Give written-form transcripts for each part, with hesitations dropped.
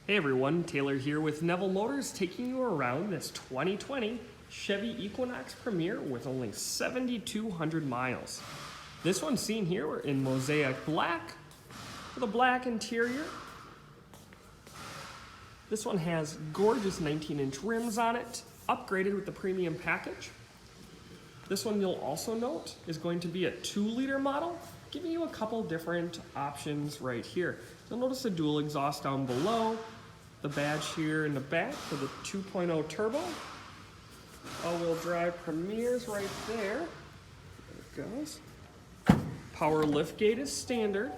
Hey everyone, Taylor here with Neville Motors, taking you around this 2020 Chevy Equinox Premier with only 7,200 miles. This one's seen here in Mosaic black with a black interior. This one has gorgeous 19-inch rims on it, upgraded with the premium package. This one you'll also note is going to be a 2-liter model, giving you a couple different options right here. You'll notice the dual exhaust down below, the badge here in the back for the 2.0 turbo. All-wheel drive Premier's right there. There it goes. Power liftgate is standard.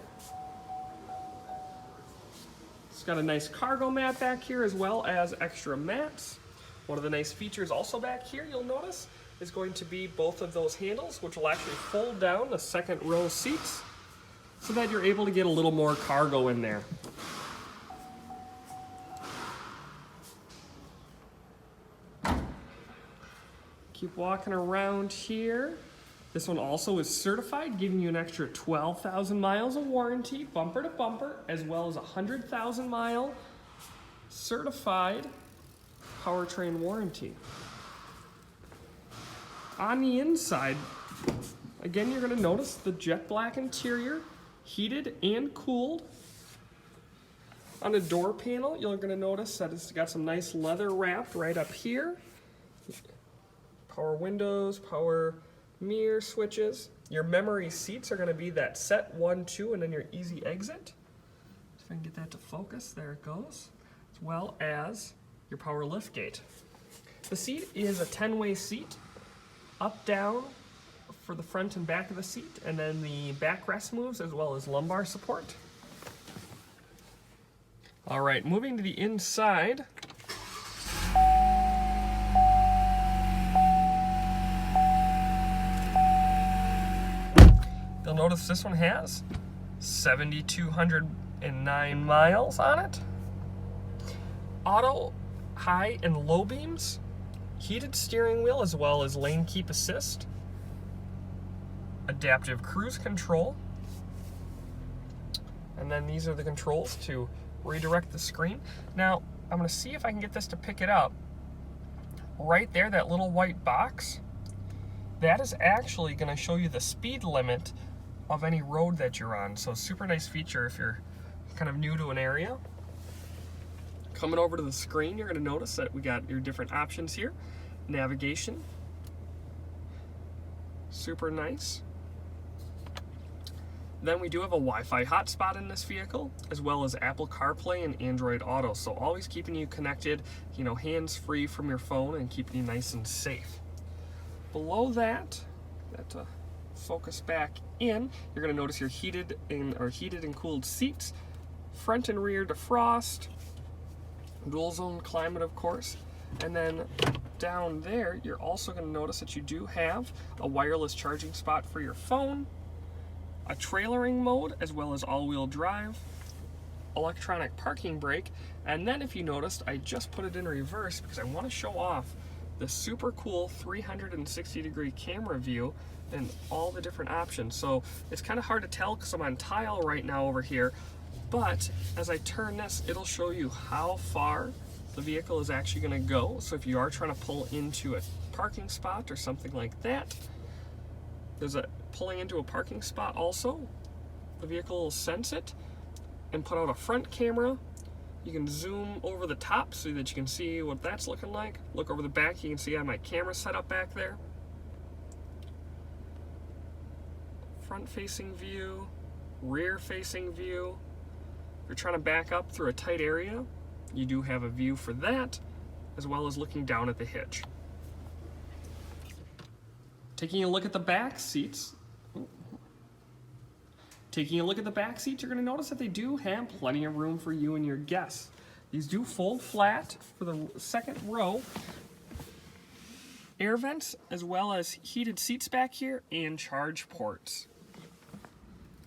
It's got a nice cargo mat back here as well as extra mats. One of the nice features also back here you'll notice is going to be both of those handles, which will actually fold down the second row seats so that you're able to get a little more cargo in there. Keep walking around here. This one also is certified, giving you an extra 12,000 miles of warranty, bumper to bumper, as well as a 100,000 mile certified powertrain warranty. On the inside, again, you're going to notice the jet black interior, heated and cooled. On the door panel, you're going to notice that it's got some nice leather wrapped right up here. Power windows, power mirror switches. Your memory seats are going to be that set 1, 2, and then your easy exit. If I can get that to focus, there it goes. As well as your power lift gate. The seat is a 10-way seat, up, down for the front and back of the seat, and then the backrest moves as well as lumbar support. All right, moving to the inside. You'll notice this one has 7,209 miles on it. Auto high and low beams, heated steering wheel as well as lane keep assist, adaptive cruise control, and then these are the controls to redirect the screen. Now, I'm going to see if I can get this to pick it up. Right there, that little white box, that is actually going to show you the speed limit of any road that you're on. So super nice feature if you're kind of new to an area. Coming over to the screen, you're going to notice that we got your different options here. Navigation, super nice. Then we do have a Wi-Fi hotspot in this vehicle, as well as Apple CarPlay and Android Auto. So always keeping you connected, hands-free from your phone and keeping you nice and safe. Below that, focus back in, you're going to notice your heated and cooled seats, front and rear defrost, dual zone climate of course, and then down there you're also going to notice that you do have a wireless charging spot for your phone, a trailering mode as well as all-wheel drive, electronic parking brake, and then if you noticed I just put it in reverse because I want to show off the super cool 360-degree camera view and all the different options. So it's kind of hard to tell because I'm on tile right now over here, but as I turn this, it'll show you how far the vehicle is actually going to go. So if you are trying to pull into a parking spot or something like that, there's a pulling into a parking spot also. The vehicle will sense it and put out a front camera. You can zoom over the top so that you can see what that's looking like. Look over the back, you can see I have my camera set up back there. Front-facing view, rear-facing view. If you're trying to back up through a tight area, you do have a view for that, as well as looking down at the hitch. Taking a look at the back seats. You're going to notice that they do have plenty of room for you and your guests. These do fold flat for the second row. Air vents, as well as heated seats back here and charge ports.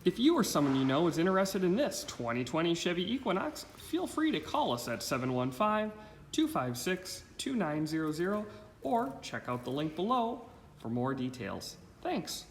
If you or someone you know is interested in this 2020 Chevy Equinox, feel free to call us at 715-256-2900 or check out the link below for more details. Thanks.